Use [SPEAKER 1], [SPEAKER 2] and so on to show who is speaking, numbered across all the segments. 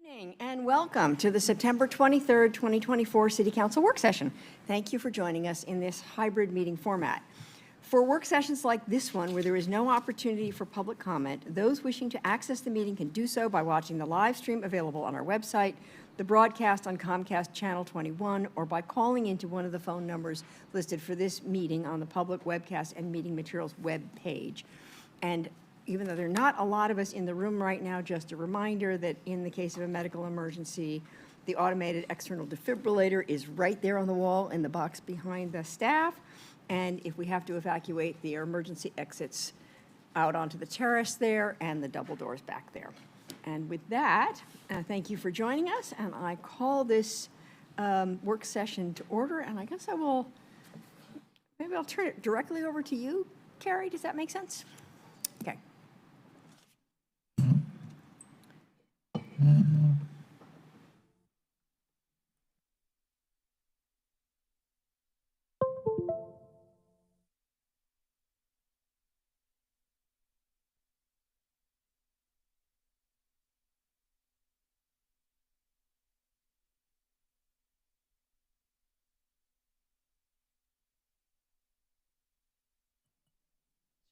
[SPEAKER 1] Evening and welcome to the September 23rd, 2024 City Council Work Session. Thank you for joining us in this hybrid meeting format. For work sessions like this one, where there is no opportunity for public comment, those wishing to access the meeting can do so by watching the live stream available on our website, the broadcast on Comcast Channel 21, or by calling into one of the phone numbers listed for this meeting on the public webcast and meeting materials web page. And even though there are not a lot of us in the room right now, just a reminder that in the case of a medical emergency, the automated external defibrillator is right there on the wall in the box behind the staff. And if we have to evacuate, the emergency exits out onto the terrace there and the double doors back there. And with that, thank you for joining us. And I call this work session to order. And I guess maybe I'll turn it directly over to you, Carrie. Does that make sense? Okay.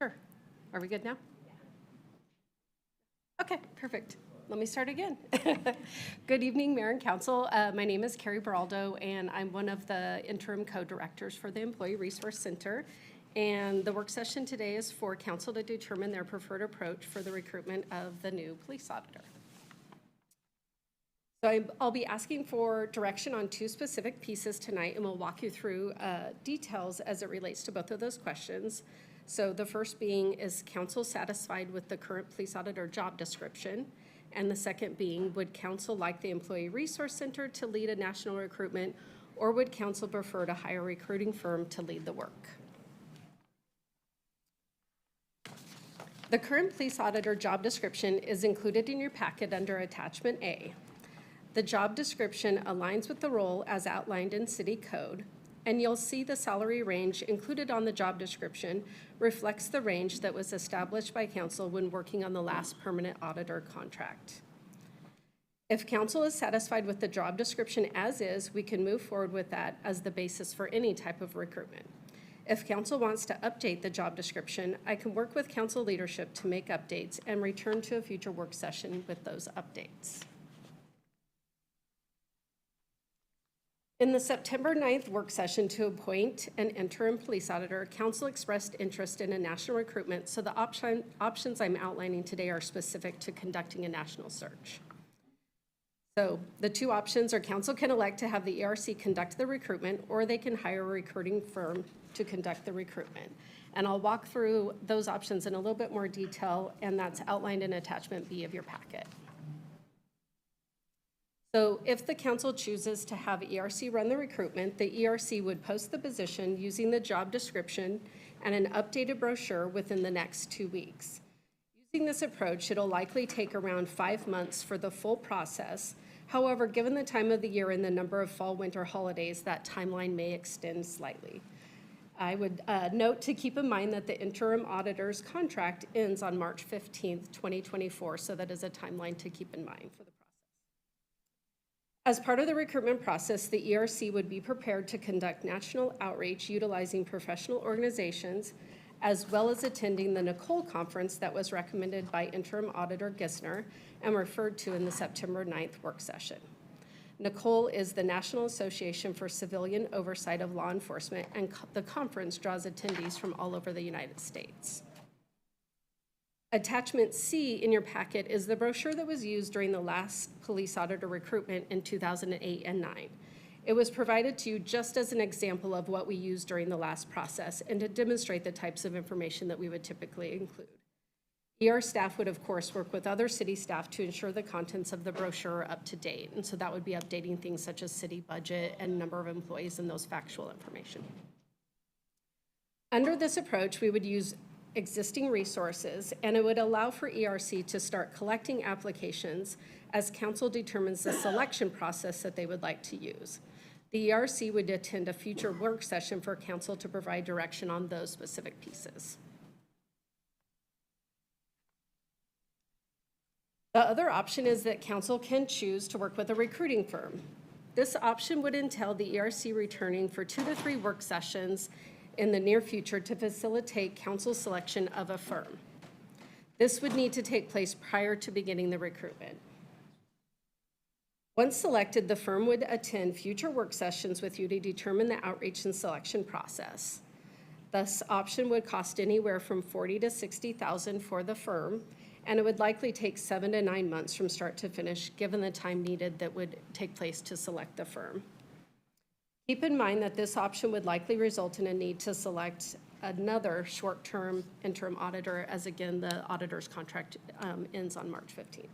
[SPEAKER 2] Sure. Are we good now? Okay, perfect. Let me start again. Good evening, Mayor and Council. My name is Carrie Baraldo, and I'm one of the interim co-directors for the Employee Resource Center. And the work session today is for Council to determine their preferred approach for the recruitment of the new police auditor. So I'll be asking for direction on two specific pieces tonight, and we'll walk you through details as it relates to both of those questions. So the first being, is council satisfied with the current police auditor job description? And the second being, would council like the Employee Resource Center to lead a national recruitment, or would council prefer to hire a recruiting firm to lead the work? The current police auditor job description is included in your packet under Attachment A. The job description aligns with the role as outlined in City Code, and you'll see the salary range included on the job description reflects the range that was established by council when working on the last permanent auditor contract. If council is satisfied with the job description as is, we can move forward with that as the basis for any type of recruitment. If council wants to update the job description, I can work with council leadership to make updates and return to a future work session with those updates. In the September 9th work session to appoint an interim police auditor, council expressed interest in a national recruitment, so the options I'm outlining today are specific to conducting a national search. So the two options are council can elect to have the ERC conduct the recruitment, or they can hire a recruiting firm to conduct the recruitment. And I'll walk through those options in a little bit more detail, and that's outlined in Attachment B of your packet. So if the council chooses to have ERC run the recruitment, the ERC would post the position using the job description and an updated brochure within the next 2 weeks. Using this approach, it'll likely take around 5 months for the full process. However, given the time of the year and the number of fall-winter holidays, that timeline may extend slightly. I would note to keep in mind that the interim auditor's contract ends on March 15th, 2024, so that is a timeline to keep in mind for the process. As part of the recruitment process, the ERC would be prepared to conduct national outreach utilizing professional organizations, as well as attending the Nicole conference that was recommended by Interim Auditor Gissner and referred to in the September 9th work session. Nicole is the National Association for Civilian Oversight of Law Enforcement, and the conference draws attendees from all over the United States. Attachment C in your packet is the brochure that was used during the last police auditor recruitment in 2008 and 9. It was provided to you just as an example of what we used during the last process and to demonstrate the types of information that we would typically include. ER staff would, of course, work with other city staff to ensure the contents of the brochure are up to date. And so that would be updating things such as city budget and number of employees and those factual information. Under this approach, we would use existing resources, and it would allow for ERC to start collecting applications as council determines the selection process that they would like to use. The ERC would attend a future work session for council to provide direction on those specific pieces. The other option is that council can choose to work with a recruiting firm. This option would entail the ERC returning for 2 to 3 work sessions in the near future to facilitate council selection of a firm. This would need to take place prior to beginning the recruitment. Once selected, the firm would attend future work sessions with you to determine the outreach and selection process. This option would cost anywhere from $40,000 to $60,000 for the firm, and it would likely take 7 to 9 months from start to finish, given the time needed that would take place to select the firm. Keep in mind that this option would likely result in a need to select another short-term interim auditor, as again, the auditor's contract ends on March 15th.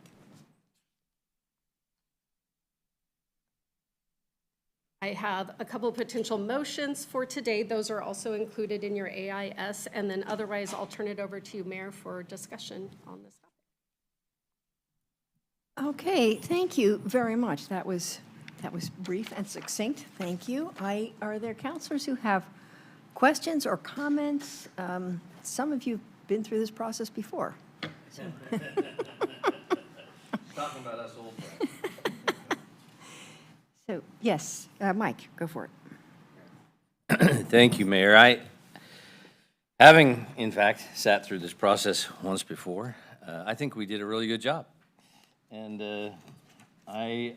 [SPEAKER 2] I have a couple potential motions for today. Those are also included in your AIS, and then otherwise I'll turn it over to you, Mayor, for discussion on this topic.
[SPEAKER 1] Okay, thank you very much. That was brief and succinct. Thank you. Are there counselors who have questions or comments? Some of you have been through this process before.
[SPEAKER 3] Talking about us old friends.
[SPEAKER 1] So, yes, Mike, go for it.
[SPEAKER 3] Thank you, Mayor. Having, in fact, sat through this process once before, I think we did a really good job. And I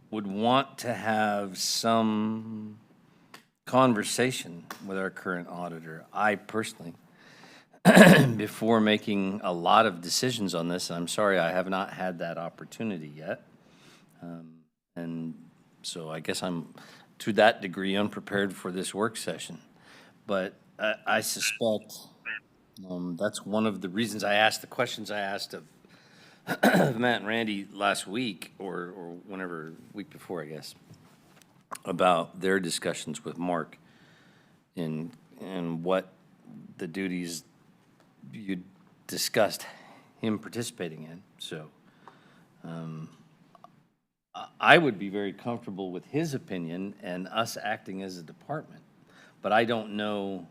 [SPEAKER 3] would want to have some conversation with our current auditor, I personally, before making a lot of decisions on this. I'm sorry I have not had that opportunity yet. And so I guess I'm, to that degree, unprepared for this work session. But I suspect that's one of the reasons I asked the questions I asked of Matt and Randy last week, or whenever, week before, I guess, about their discussions with Mark and what the duties you discussed him participating in. So I would be very comfortable with his opinion and us acting as a department, but I don't know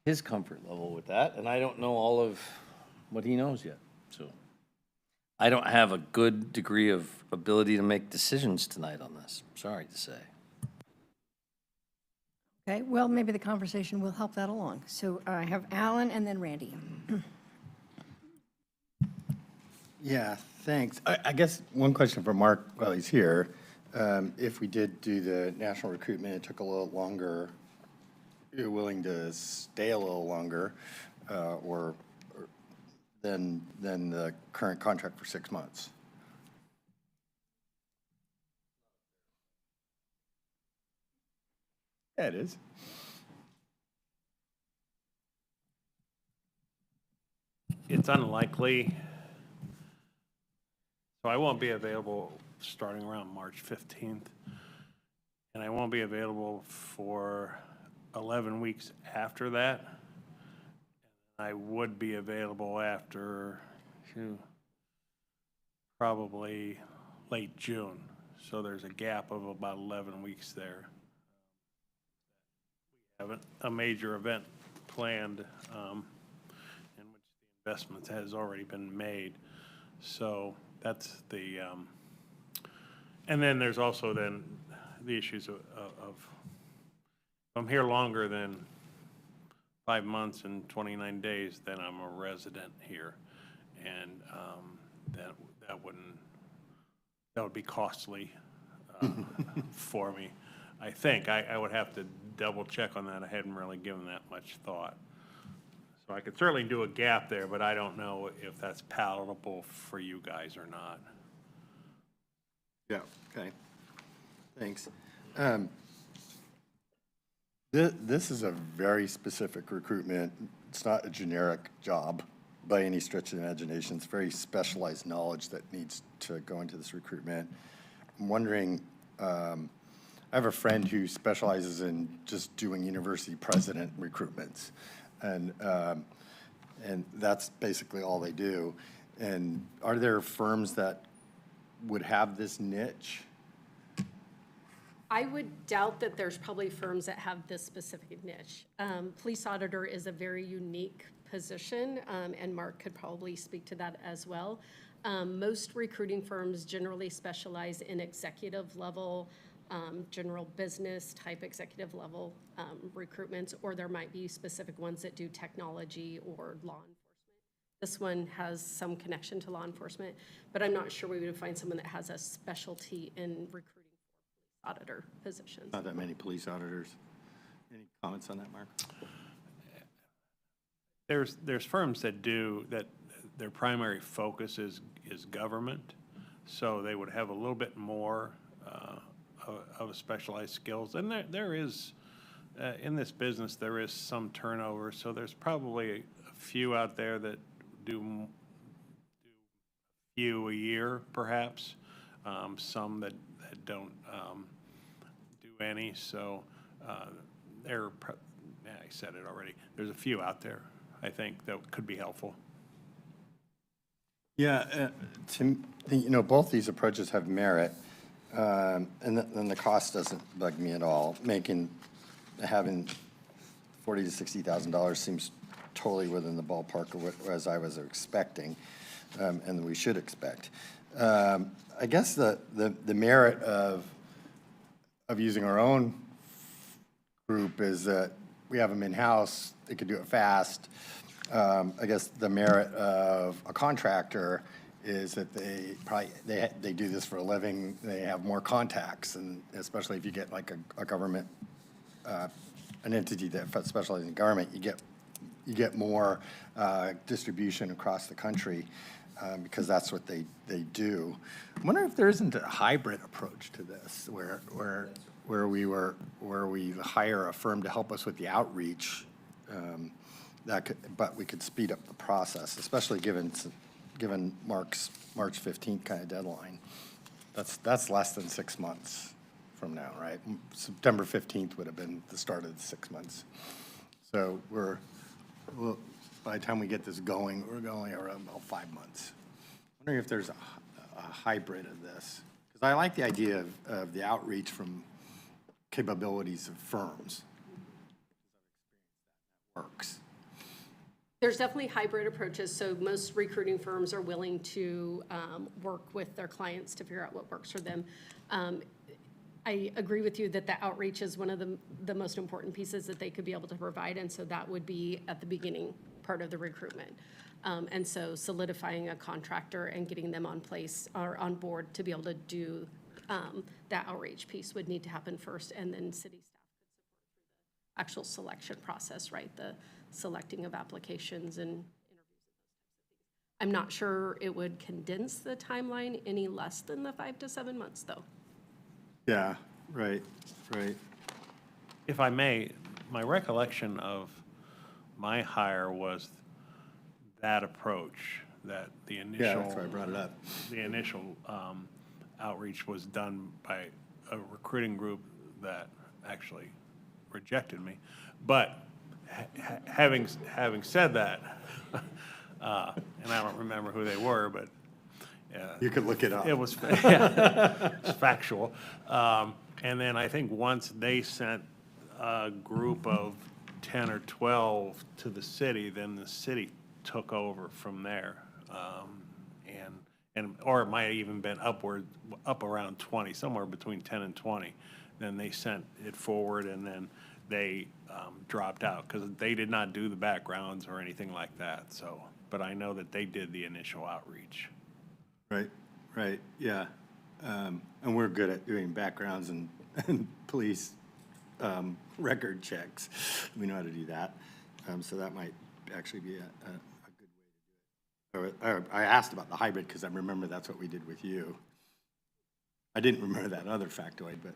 [SPEAKER 3] his comfort level with that, and I don't know all of what he knows yet. So I don't have a good degree of ability to make decisions tonight on this, sorry to say.
[SPEAKER 1] Okay, well, maybe the conversation will help that along. So I have Alan and then Randy.
[SPEAKER 4] Yeah, thanks. I guess one question for Mark while he's here. If we did do the national recruitment, it took a little longer, you're willing to stay a little longer or than the current contract for 6 months? Yeah, it is.
[SPEAKER 5] It's unlikely. So I won't be available starting around March 15th. And I won't be available for 11 weeks after that. I would be available after probably late June. So there's a gap of about 11 weeks there. We have a major event planned in which the investment has already been made. So that's the, and then there's also then the issues of if I'm here longer than 5 months and 29 days, then I'm a resident here. And that would be costly for me. I think I would have to double check on that. I hadn't really given that much thought. So I could certainly do a gap there, but I don't know if that's palatable for you guys or not.
[SPEAKER 4] Yeah, okay. Thanks. This is a very specific recruitment. It's not a generic job by any stretch of the imagination. It's very specialized knowledge that needs to go into this recruitment. I'm wondering, I have a friend who specializes in just doing university president recruitments. And that's basically all they do. And are there firms that would have this niche?
[SPEAKER 2] I would doubt that there's probably firms that have this specific niche. Police auditor is a very unique position, and Mark could probably speak to that as well. Most recruiting firms generally specialize in executive level, general business type executive level recruitments, or there might be specific ones that do technology or law enforcement. This one has some connection to law enforcement, but I'm not sure we would find someone that has a specialty in recruiting for auditor positions.
[SPEAKER 4] Not that many police auditors. Any comments on that, Mark?
[SPEAKER 5] There's firms that do, that their primary focus is government, so they would have a little bit more of specialized skills. And there is, in this business, there is some turnover, so there's probably a few out there that do a few a year, perhaps, some that don't do any, so I said it already, there's a few out there, I think, that could be helpful.
[SPEAKER 4] Yeah, both these approaches have merit, and then the cost doesn't bug me at all. Having $40,000 to $60,000 seems totally within the ballpark of what, as I was expecting, and we should expect. I guess the merit of using our own group is that we have them in-house, they could do it fast. I guess the merit of a contractor is that they do this for a living, they have more contacts, and especially if you get like a government, an entity that specializes in government, you get more distribution across the country because that's what they do. I wonder if there isn't a hybrid approach to this, where we hire a firm to help us with the outreach. But we could speed up the process, especially given Mark's March 15th kind of deadline. That's less than 6 months from now, right? September 15th would have been the start of the 6 months. So by the time we get this going, we're going around about 5 months. I'm wondering if there's a hybrid of this, because I like the idea of the outreach from capabilities of firms. Works.
[SPEAKER 2] There's definitely hybrid approaches, so most recruiting firms are willing to work with their clients to figure out what works for them. I agree with you that the outreach is one of the most important pieces that they could be able to provide, and so that would be at the beginning part of the recruitment. And so solidifying a contractor and getting them on place or on board to be able to do that outreach piece would need to happen first, and then city staff could support through the actual selection process, right? The selecting of applications and interviews. I'm not sure it would condense the timeline any less than the 5 to 7 months, though.
[SPEAKER 4] Yeah, right.
[SPEAKER 5] If I may, my recollection of my hire was that approach, that the initial.
[SPEAKER 4] Yeah, that's why I brought it up.
[SPEAKER 5] The initial outreach was done by a recruiting group that actually rejected me. But having said that, and I don't remember who they were, but
[SPEAKER 4] You could look it up.
[SPEAKER 5] it was it's factual. And then I think once they sent a group of 10 or 12 to the city, then the city took over from there. Or it might have even been up around 20, somewhere between 10 and 20. Then they sent it forward, and then they dropped out because they did not do the backgrounds or anything like that. So, but I know that they did the initial outreach.
[SPEAKER 4] Right, yeah. And we're good at doing backgrounds and police record checks. We know how to do that. So that might actually be a good way to do it. I asked about the hybrid because I remember that's what we did with you. I didn't remember that other factoid, but.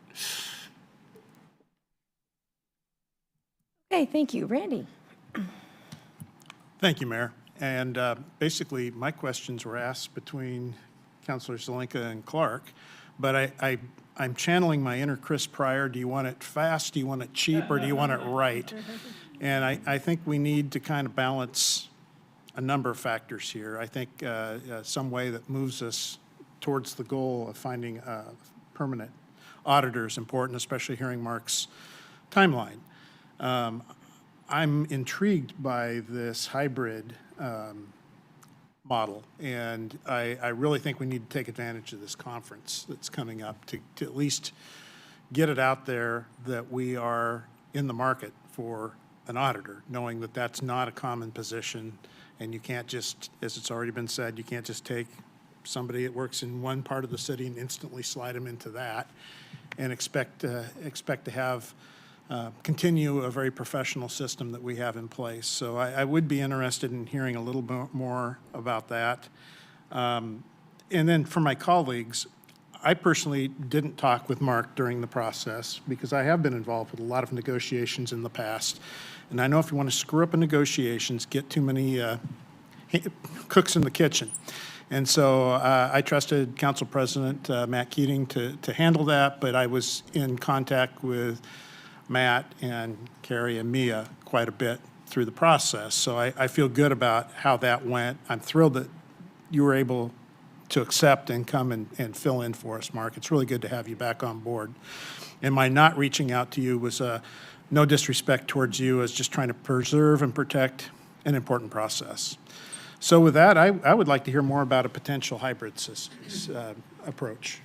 [SPEAKER 1] Okay, thank you. Randy?
[SPEAKER 6] Thank you, Mayor. And basically, my questions were asked between Councilor Zelenka and Clark, but I'm channeling my inner Chris Pryor. Do you want it fast, do you want it cheap, or do you want it right? And I think we need to kind of balance a number of factors here. I think some way that moves us towards the goal of finding a permanent auditor is important, especially hearing Mark's timeline. I'm intrigued by this hybrid model, and I really think we need to take advantage of this conference that's coming up to at least get it out there that we are in the market for an auditor, knowing that that's not a common position, and you can't just, as it's already been said, you can't just take somebody that works in one part of the city and instantly slide them into that and expect to have continue a very professional system that we have in place. So I would be interested in hearing a little bit more about that. And then for my colleagues, I personally didn't talk with Mark during the process because I have been involved with a lot of negotiations in the past. And I know if you want to screw up in negotiations, get too many cooks in the kitchen. And so I trusted Council President Matt Keating to handle that, but I was in contact with Matt and Carrie and Mia quite a bit through the process. So I feel good about how that went. I'm thrilled that you were able to accept and come and fill in for us, Mark. It's really good to have you back on board. And my not reaching out to you was no disrespect towards you, as just trying to preserve and protect an important process. So with that, I would like to hear more about a potential hybrid approach.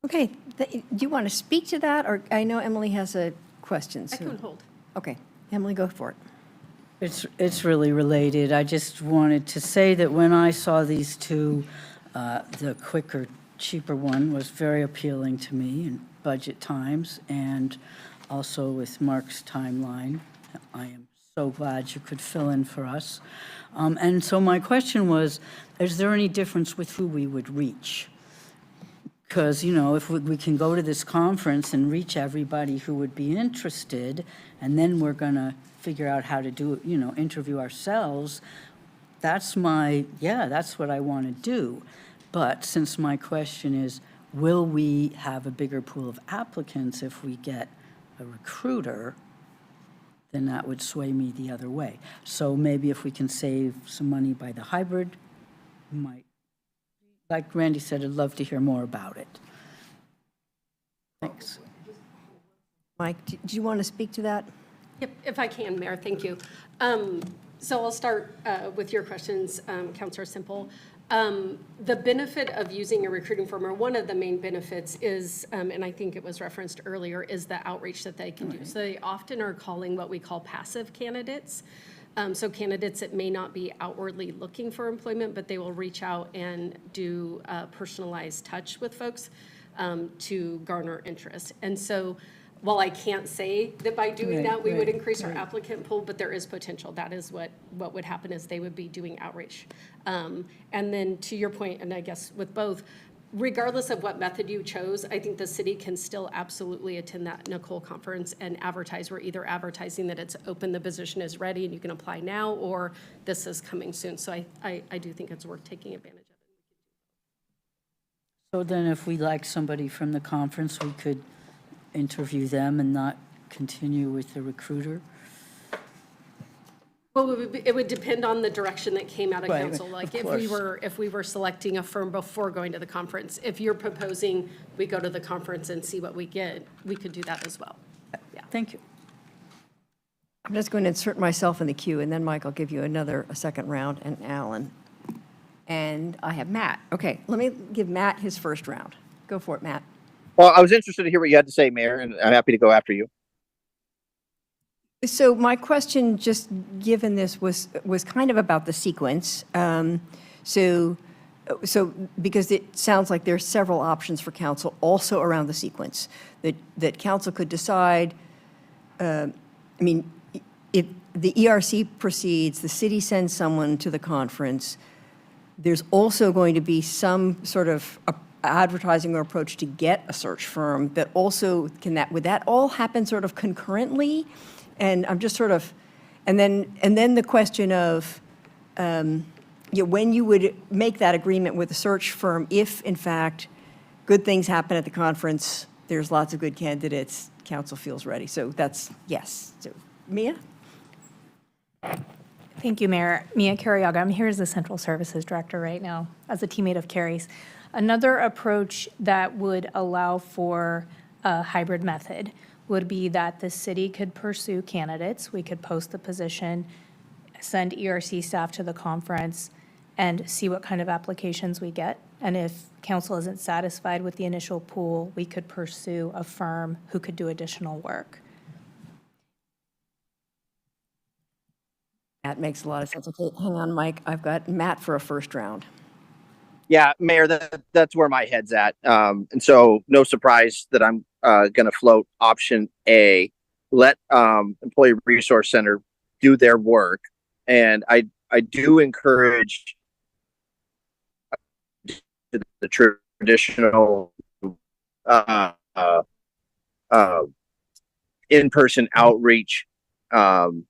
[SPEAKER 1] Okay, do you want to speak to that, or I know Emily has a question.
[SPEAKER 2] I can hold.
[SPEAKER 1] Okay, Emily, go for it.
[SPEAKER 7] It's really related. I just wanted to say that when I saw these two, the quicker, cheaper one was very appealing to me in budget times and also with Mark's timeline. I am so glad you could fill in for us. And so my question was, is there any difference with who we would reach? Because, you know, if we can go to this conference and reach everybody who would be interested, and then we're going to figure out how to do, you know, interview ourselves, that's what I want to do. But since my question is, will we have a bigger pool of applicants if we get a recruiter, then that would sway me the other way. So maybe if we can save some money by the hybrid, we might. Like Randy said, I'd love to hear more about it. Thanks.
[SPEAKER 1] Mike, do you want to speak to that?
[SPEAKER 2] Yep, if I can, Mayor, thank you. So I'll start with your questions, Councilor Simple. The benefit of using a recruiting firm, or one of the main benefits is, and I think it was referenced earlier, is the outreach that they can do. So they often are calling what we call passive candidates. So candidates that may not be outwardly looking for employment, but they will reach out and do personalized touch with folks to garner interest. And so while I can't say that by doing that we would increase our applicant pool, but there is potential. That is what would happen, is they would be doing outreach. And then to your point, and I guess with both, regardless of what method you chose, I think the city can still absolutely attend that Nicole conference and advertise. We're either advertising that it's open, the position is ready, and you can apply now, or this is coming soon. So I do think it's worth taking advantage of it.
[SPEAKER 7] So then if we like somebody from the conference, we could interview them and not continue with the recruiter?
[SPEAKER 2] Well, it would depend on the direction that came out of
[SPEAKER 7] Right,
[SPEAKER 2] council.
[SPEAKER 7] of
[SPEAKER 2] Like if we were selecting a firm before going to the conference, if you're proposing we go to the conference and see what we get, we could do that as well. Yeah.
[SPEAKER 7] Thank you.
[SPEAKER 1] I'm just going to insert myself in the queue, and then Mike, I'll give you a second round, and Alan. And I have Matt. Okay, let me give Matt his first round. Go for it, Matt.
[SPEAKER 8] Well, I was interested to hear what you had to say, Mayor, and I'm happy to go after you.
[SPEAKER 1] So my question, just given this, was kind of about the sequence. So because it sounds like there's several options for council also around the sequence, that council could decide, I mean, if the ERC proceeds, the city sends someone to the conference, there's also going to be some sort of advertising or approach to get a search firm that also would that all happen sort of concurrently? And I'm just sort of, and then the question of, when you would make that agreement with the search firm, if in fact good things happen at the conference, there's lots of good candidates, council feels ready. So that's yes. So Mia?
[SPEAKER 9] Thank you, Mayor. Mia Carriaga. I'm here as the Central Services Director right now, as a teammate of Carrie's. Another approach that would allow for a hybrid method would be that the city could pursue candidates. We could post the position, send ERC staff to the conference, and see what kind of applications we get. And if council isn't satisfied with the initial pool, we could pursue a firm who could do additional work.
[SPEAKER 1] That makes a lot of sense. Okay, hang on, Mike. I've got Matt for a first round.
[SPEAKER 8] Yeah, Mayor, that's where my head's at. And so no surprise that I'm going to float option A. Let Employee Resource Center do their work. And I do encourage the traditional in-person outreach and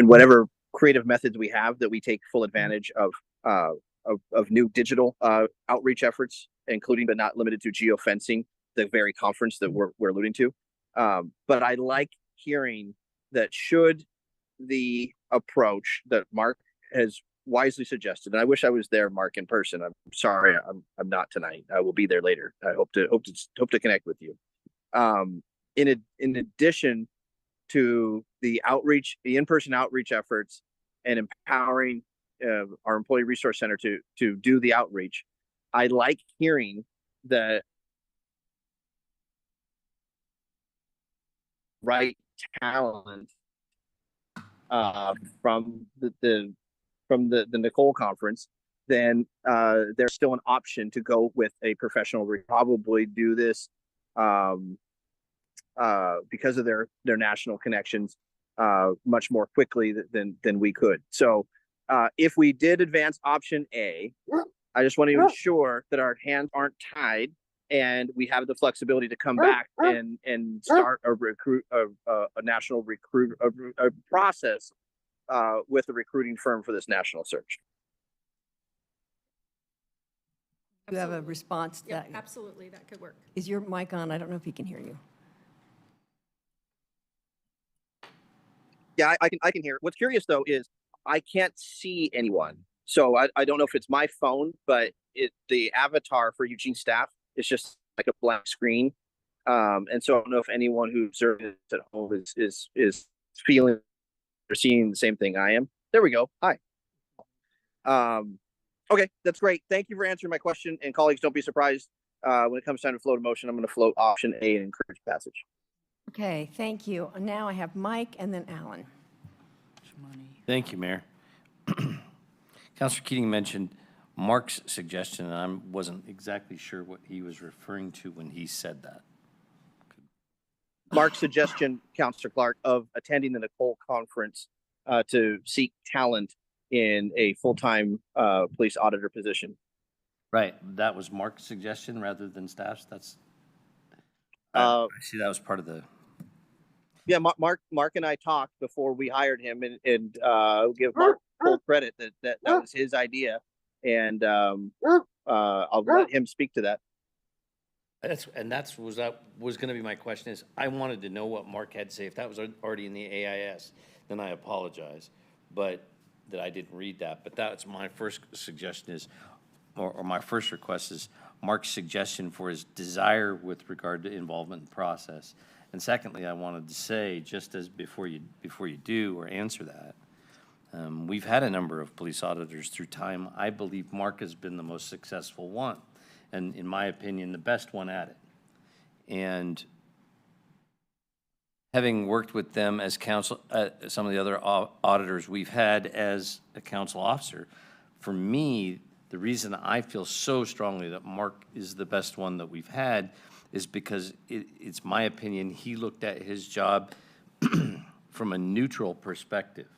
[SPEAKER 8] whatever creative methods we have, that we take full advantage of new digital outreach efforts, including but not limited to geofencing, the very conference that we're alluding to. But I like hearing that should the approach that Mark has wisely suggested, and I wish I was there, Mark, in person. I'm sorry, I'm not tonight. I will be there later. I hope to connect with you. In addition to the outreach, the in-person outreach efforts, and empowering our Employee Resource Center to do the outreach, I like hearing the right talent from the Nicole conference. Then there's still an option to go with a professional. We probably do this because of their national connections much more quickly than we could. So if we did advance option A, I just want to ensure that our hands aren't tied and we have the flexibility to come back and start a national recruit process with a recruiting firm for this national search.
[SPEAKER 1] Do you have a response to
[SPEAKER 2] Yeah,
[SPEAKER 1] that?
[SPEAKER 2] absolutely, that could work.
[SPEAKER 1] Is your mic on? I don't know if he can hear you.
[SPEAKER 8] Yeah, I can hear. What's curious though is I can't see anyone. So I don't know if it's my phone, but the avatar for Eugene staff is just like a blank screen. And so I don't know if anyone who observes it at home is feeling or seeing the same thing I am. There we go. Hi. Okay, that's great. Thank you for answering my question. And colleagues, don't be surprised when it comes time to float a motion. I'm going to float option A and encourage passage.
[SPEAKER 1] Okay, thank you. Now I have Mike and then Alan.
[SPEAKER 3] Thank you, Mayor. Councilor Keating mentioned Mark's suggestion, and I wasn't exactly sure what he was referring to when he said that.
[SPEAKER 8] Mark's suggestion, Councilor Clark, of attending the Nicole conference to seek talent in a full-time police auditor position.
[SPEAKER 3] Right, that was Mark's suggestion rather than staff's. I see that was part of the.
[SPEAKER 8] Yeah, Mark and I talked before we hired him, and I'll give Mark full credit that was his idea, and I'll let him speak to that.
[SPEAKER 3] That was going to be my question. Is I wanted to know what Mark had to say. If that was already in the AIS, then I apologize, but that I didn't read that. But that's my first suggestion is, or my first request is Mark's suggestion for his desire with regard to involvement in the process. And secondly, I wanted to say, just as before you do or answer that, we've had a number of police auditors through time. I believe Mark has been the most successful one, and in my opinion, the best one at it. And having worked with them as council, some of the other auditors we've had as a council officer, for me, the reason I feel so strongly that Mark is the best one that we've had is because it's my opinion, he looked at his job from a neutral perspective,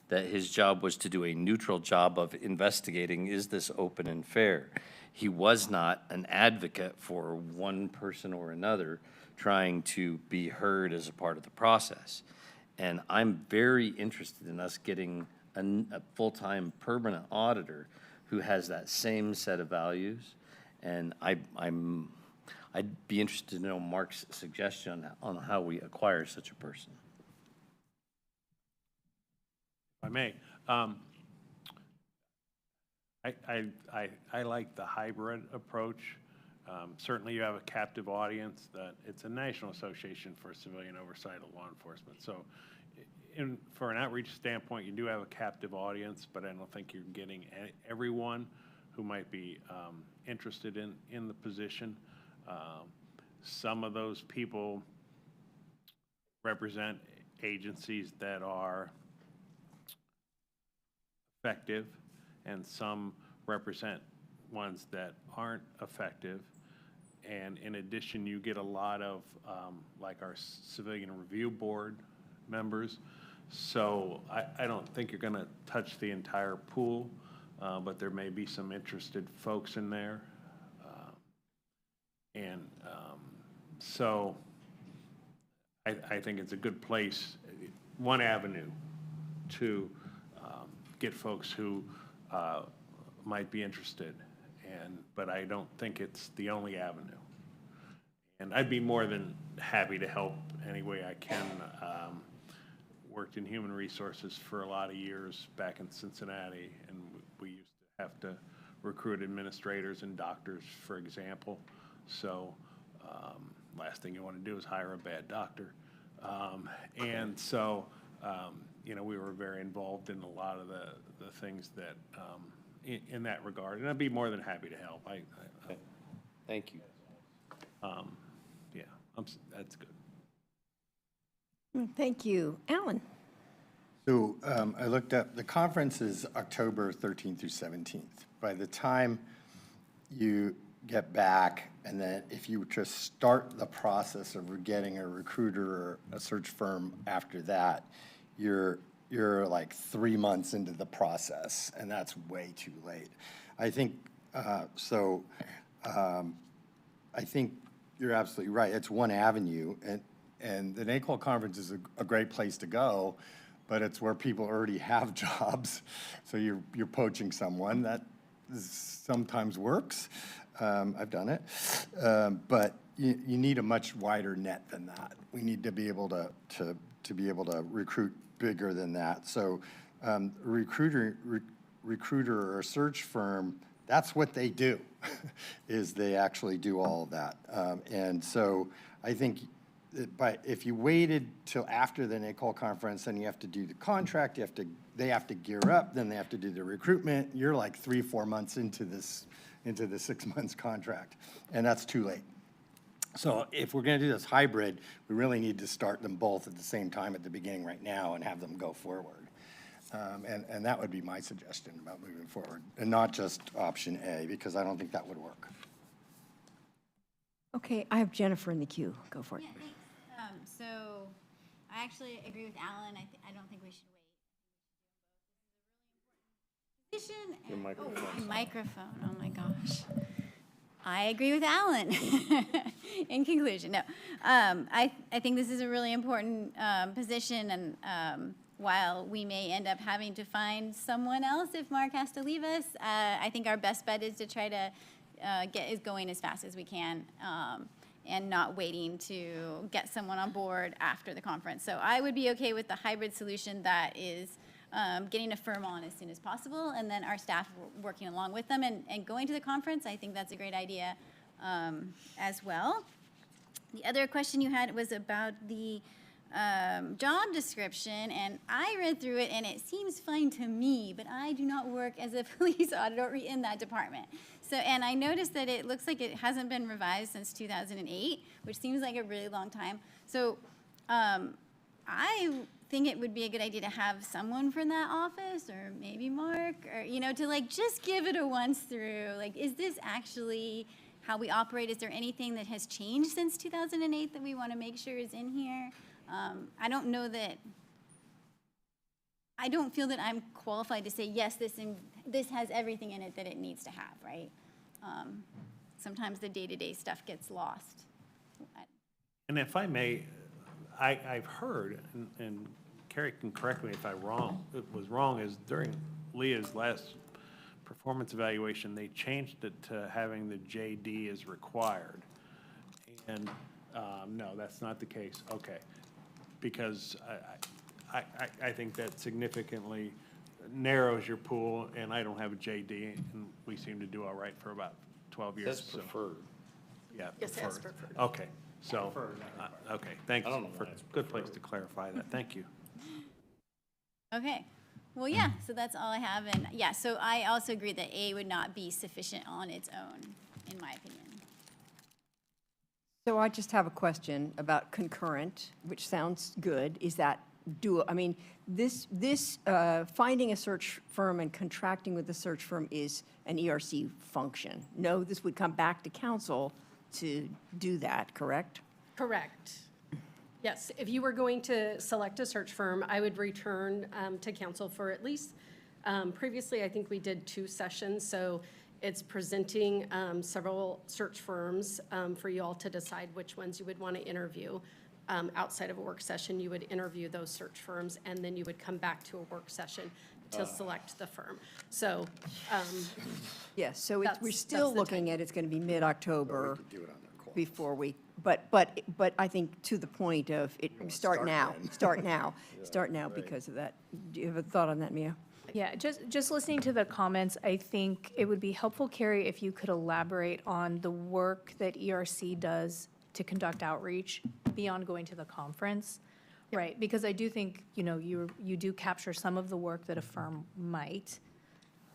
[SPEAKER 3] that his job was to do a neutral job of investigating, is this open and fair? He was not an advocate for one person or another trying to be heard as a part of the process. And I'm very interested in us getting a full-time permanent auditor who has that same set of values. And I'd be interested to know Mark's suggestion on how we acquire such a person.
[SPEAKER 5] If I may. I like the hybrid approach. Certainly, you have a captive audience. That it's a National Association for Civilian Oversight of Law Enforcement. So, for an outreach standpoint, you do have a captive audience, but I don't think you're getting everyone who might be interested in the position. Some of those people represent agencies that are effective, and some represent ones that aren't effective. And in addition, you get a lot of, like our Civilian Review Board members. So I don't think you're gonna touch the entire pool, but there may be some interested folks in there. So I think it's a good place, one avenue to get folks who might be interested. But I don't think it's the only avenue. And I'd be more than happy to help any way I can. Worked in human resources for a lot of years back in Cincinnati, and we used to have to recruit administrators and doctors, for example. So last thing you want to do is hire a bad doctor. And so, you know, we were very involved in a lot of the things that, in that regard, and I'd be more than happy to help.
[SPEAKER 3] Thank you.
[SPEAKER 5] Yeah, that's good.
[SPEAKER 1] Thank you. Alan?
[SPEAKER 4] So I looked up, the conference is October 13th through 17th. By the time you get back, and then if you just start the process of getting a recruiter or a search firm after that, you're like 3 months into the process, and that's way too late. I think, I think you're absolutely right. It's one avenue, and the NACOL conference is a great place to go, but it's where people already have jobs. So you're poaching someone. That sometimes works. I've done it. But you need a much wider net than that. We need to be able to be able to recruit bigger than that. So recruiter or search firm, that's what they do, is they actually do all of that. And so I think if you waited till after the NACOL conference, then you have to do the contract, they have to gear up, then they have to do the recruitment. You're like 3-4 months into the 6 months contract, and that's too late. So if we're gonna do this hybrid, we really need to start them both at the same time at the beginning right now and have them go forward. And that would be my suggestion about moving forward, and not just option A, because I don't think that would work.
[SPEAKER 1] Okay, I have Jennifer in the queue. Go for it.
[SPEAKER 10] Yeah, thanks. So I actually agree with Alan. I don't think we should wait. This is a really important position. Oh, my microphone. Oh my gosh. I agree with Alan. In conclusion, no. I think this is a really important position, and while we may end up having to find someone else if Mark has to leave us, I think our best bet is to try to get it going as fast as we can, and not waiting to get someone on board after the conference. So I would be okay with the hybrid solution that is getting a firm on as soon as possible, and then our staff working along with them and going to the conference. I think that's a great idea as well. The other question you had was about the job description, and I read through it and it seems fine to me, but I do not work as a police auditor in that department. So, and I noticed that it looks like it hasn't been revised since 2008, which seems like a really long time. So I think it would be a good idea to have someone from that office, or maybe Mark, or, you know, to like just give it a once through. Like, is this actually how we operate? Is there anything that has changed since 2008 that we want to make sure is in here? I don't know that, I don't feel that I'm qualified to say, yes, this has everything in it that it needs to have, right? Sometimes the day-to-day stuff gets lost.
[SPEAKER 5] And if I may, I've heard, and Carrie can correct me if I was wrong, is during Leah's last performance evaluation, they changed it to having the JD as required. And no, that's not the case. Okay. Because I think that significantly narrows your pool, and I don't have a JD, and we seem to do all right for about 12 years.
[SPEAKER 3] That's
[SPEAKER 5] so-
[SPEAKER 3] preferred.
[SPEAKER 5] Yeah,
[SPEAKER 2] Yes, that's
[SPEAKER 5] preferred.
[SPEAKER 2] preferred.
[SPEAKER 5] Okay, so, okay, thank
[SPEAKER 3] I don't
[SPEAKER 5] you.
[SPEAKER 3] know
[SPEAKER 5] For
[SPEAKER 3] why it's
[SPEAKER 5] good place to clarify that. Thank you.
[SPEAKER 10] Okay. Well, yeah, so that's all I have. And yeah, so I also agree that A would not be sufficient on its own, in my opinion.
[SPEAKER 1] So I just have a question about concurrent, which sounds good. Is that I mean, finding a search firm and contracting with the search firm is an ERC function. No, this would come back to council to do that, correct?
[SPEAKER 2] Correct. Yes, if you were going to select a search firm, I would return to council for at least, previously, I think we did 2 sessions, so it's presenting several search firms for you all to decide which ones you would want to interview. Outside of a work session, you would interview those search firms, and then you would come back to a work session to select the firm. So,
[SPEAKER 1] Yes, so
[SPEAKER 2] That's-
[SPEAKER 1] we're
[SPEAKER 2] that's
[SPEAKER 1] still
[SPEAKER 2] the
[SPEAKER 1] looking at, it's going to be mid-October
[SPEAKER 4] Do it on their call.
[SPEAKER 1] before we, but I think to the point of, start now, start now because of that. Do you have a thought on that, Mia?
[SPEAKER 9] Yeah, just listening to the comments, I think it would be helpful, Carrie, if you could elaborate on the work that ERC does to conduct outreach beyond going to the conference, right? Because I do think, you do capture some of the work that a firm might.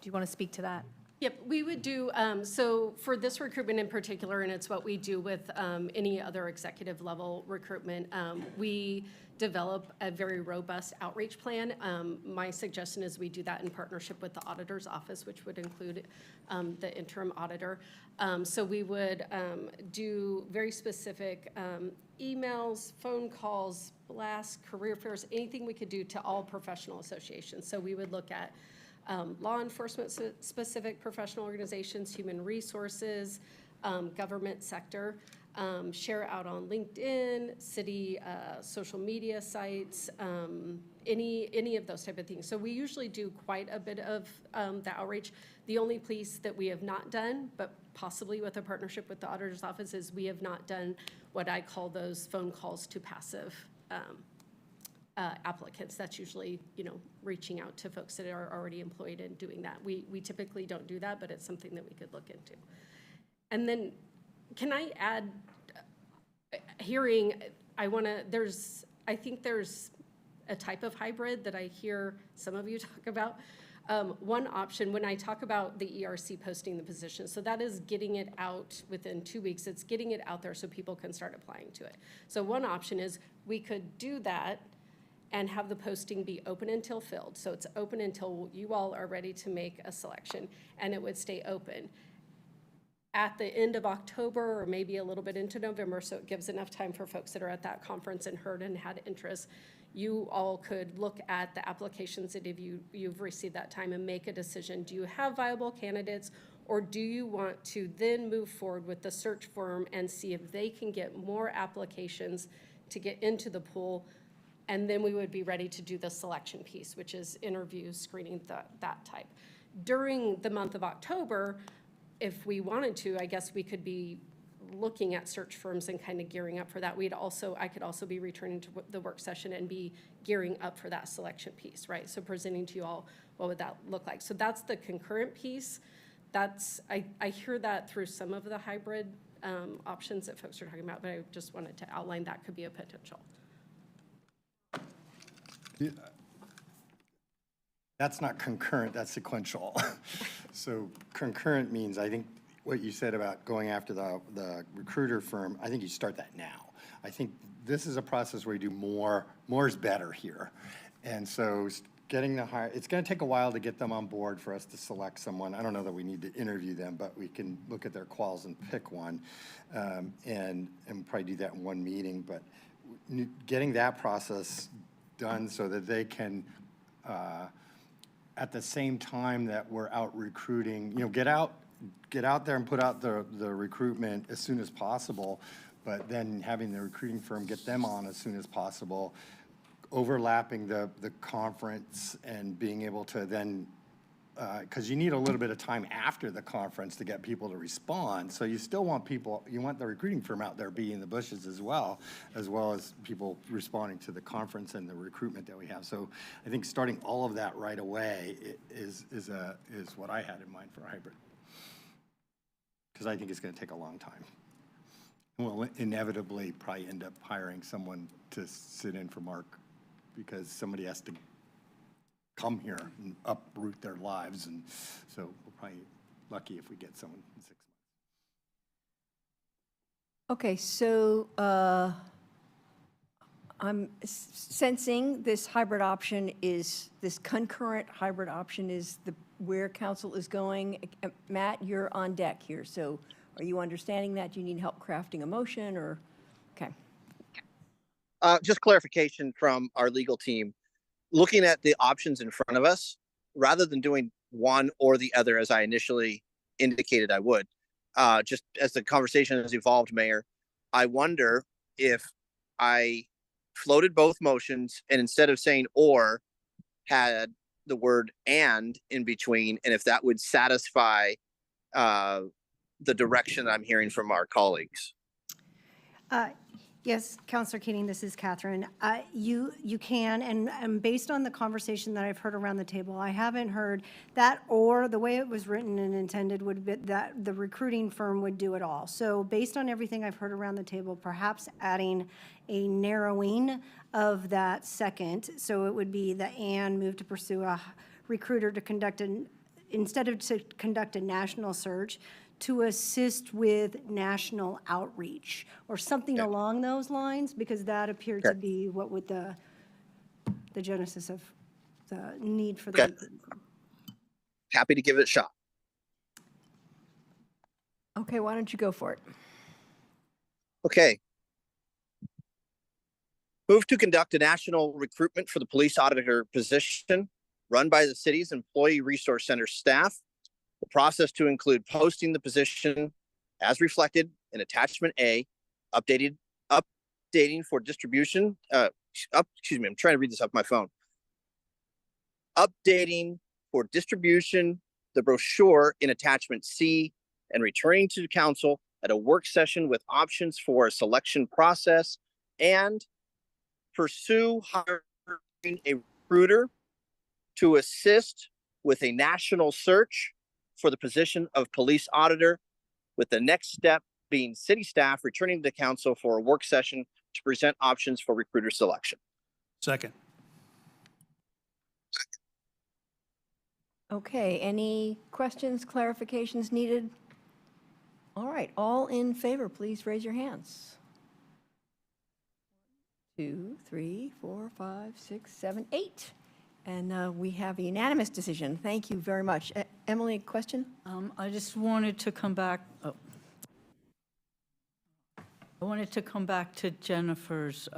[SPEAKER 9] Do you want to speak to that?
[SPEAKER 2] yep, we would do, so for this recruitment in particular, and it's what we do with any other executive level recruitment, we develop a very robust outreach plan. My suggestion is we do that in partnership with the auditor's office, which would include the interim auditor. So we would do very specific emails, phone calls, blasts, career fairs, anything we could do to all professional associations. So we would look at law enforcement specific professional organizations, human resources, government sector, share out on LinkedIn, city social media sites, any of those type of things. So we usually do quite a bit of the outreach. The only place that we have not done, but possibly with a partnership with the auditor's office, is we have not done what I call those phone calls to passive applicants. That's usually, reaching out to folks that are already employed and doing that. We typically don't do that, but it's something that we could look into. And then, can I add, I think there's a type of hybrid that I hear some of you talk about. One option, when I talk about the ERC posting the position, so that is getting it out within 2 weeks. It's getting it out there so people can start applying to it. So one option is we could do that and have the posting be open until filled. So it's open until you all are ready to make a selection, and it would stay open. At the end of October, or maybe a little bit into November, so it gives enough time for folks that are at that conference and heard and had interest, you all could look at the applications that you've received that time and make a decision. Do you have viable candidates, or do you want to then move forward with the search firm and see if they can get more applications to get into the pool? And then we would be ready to do the selection piece, which is interviews, screening, that type. During the month of October, if we wanted to, I guess we could be looking at search firms and kind of gearing up for that. I could also be returning to the work session and be gearing up for that selection piece, right? So presenting to you all, what would that look like? So that's the concurrent piece. I hear that through some of the hybrid options that folks are talking about, but I just wanted to outline that could be a potential.
[SPEAKER 4] That's not concurrent, that's sequential. So concurrent means, I think, what you said about going after the recruiter firm, I think you start that now. I think this is a process where you do more is better here. And so getting it's going to take a while to get them on board for us to select someone. I don't know that we need to interview them, but we can look at their quals and pick one, and probably do that in one meeting. But getting that process done so that they can, at the same time that we're out recruiting, get out there and put out the recruitment as soon as possible, but then having the recruiting firm get them on as soon as possible, overlapping the conference and being able to then because you need a little bit of time after the conference to get people to respond. So you still want people, you want the recruiting firm out there being in the bushes as well as people responding to the conference and the recruitment that we have. So I think starting all of that right away is what I had in mind for hybrid. Because I think it's going to take a long time. We'll inevitably probably end up hiring someone to sit in for Mark because somebody has to come here and uproot their lives. And so we're probably lucky if we get someone in 6 months.
[SPEAKER 1] Okay, so I'm sensing this hybrid option is, this concurrent hybrid option is where council is going. Matt, you're on deck here, so are you understanding that? Do you need help crafting a motion or, okay.
[SPEAKER 8] Just clarification from our legal team. Looking at the options in front of us, rather than doing one or the other, as I initially indicated I would, just as the conversation has evolved, Mayor, I wonder if I floated both motions and instead of saying or, had the word and in between, and if that would satisfy the direction I'm hearing from our colleagues.
[SPEAKER 11] Yes, Councilor Keating, this is Catherine. You can, and based on the conversation that I've heard around the table, I haven't heard that or the way it was written and intended would be that the recruiting firm would do it all. So based on everything I've heard around the table, perhaps adding a narrowing of that second, so it would be the and move to pursue a recruiter to conduct instead of to conduct a national search, to assist with national outreach or something along those lines, because that appeared to be what would the genesis of the need for the.
[SPEAKER 8] Happy to give it a shot.
[SPEAKER 1] Okay, why don't you go for it?
[SPEAKER 8] Okay. Move to conduct a national recruitment for the police auditor position run by the city's Employee Resource Center staff. The process to include posting the position as reflected in attachment A, updating for distribution, excuse me, I'm trying to read this off my phone. Updating for distribution the brochure in attachment C and returning to council at a work session with options for a selection process, and pursue hiring a recruiter to assist with a national search for the position of police auditor, with the next step being city staff returning to council for a work session to present options for recruiter selection.
[SPEAKER 6] Second.
[SPEAKER 1] Okay, any questions, clarifications needed? All right, all in favor, please raise your hands. 2, 3, 4, 5, 6, 7, 8. And we have a unanimous decision. Thank you very much. Emily, question?
[SPEAKER 7] I just wanted to come back, I wanted to come back to Jennifer's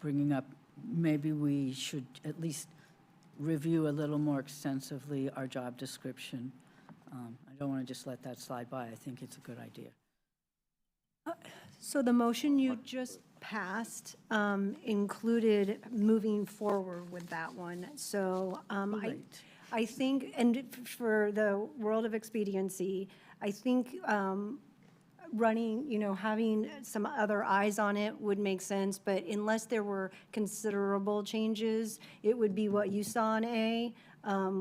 [SPEAKER 7] bringing up, maybe we should at least review a little more extensively our job description. I don't want to just let that slide by. I think it's a good idea.
[SPEAKER 11] So the motion you just passed included moving forward with that one. So I think, and for the world of expediency, I think running, having some other eyes on it would make sense, but unless there were considerable changes, it would be what you saw in A,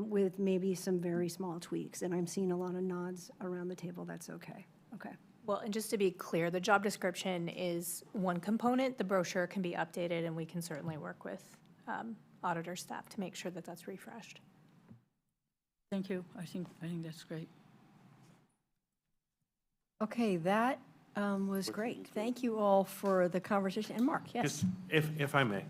[SPEAKER 11] with maybe some very small tweaks. And I'm seeing a lot of nods around the table. That's okay. Okay.
[SPEAKER 9] Well, and just to be clear, the job description is one component. The brochure can be updated, and we can certainly work with auditor staff to make sure that that's refreshed.
[SPEAKER 7] Thank you. I think that's great.
[SPEAKER 1] Okay, that was great. Thank you all for the conversation. And Mark, yes?
[SPEAKER 5] Just if I may,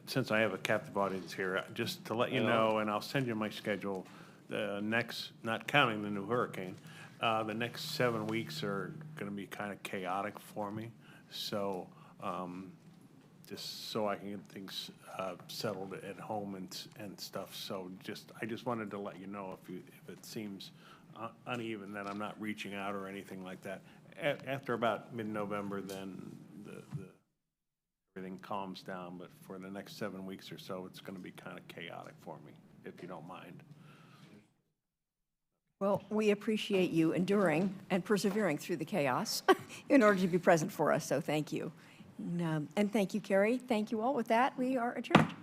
[SPEAKER 5] since I have a captive audience here, just to let you know, and I'll send you my schedule, the next, not counting the new hurricane, the next 7 weeks are going to be kind of chaotic for me. So just so I can get things settled at home and stuff. So I just wanted to let you know if it seems uneven that I'm not reaching out or anything like that. After about mid-November, then everything calms down. But for the next 7 weeks or so, it's going to be kind of chaotic for me, if you don't mind.
[SPEAKER 1] Well, we appreciate you enduring and persevering through the chaos in order to be present for us, so thank you. And thank you, Carrie. Thank you all. With that, we are adjourned.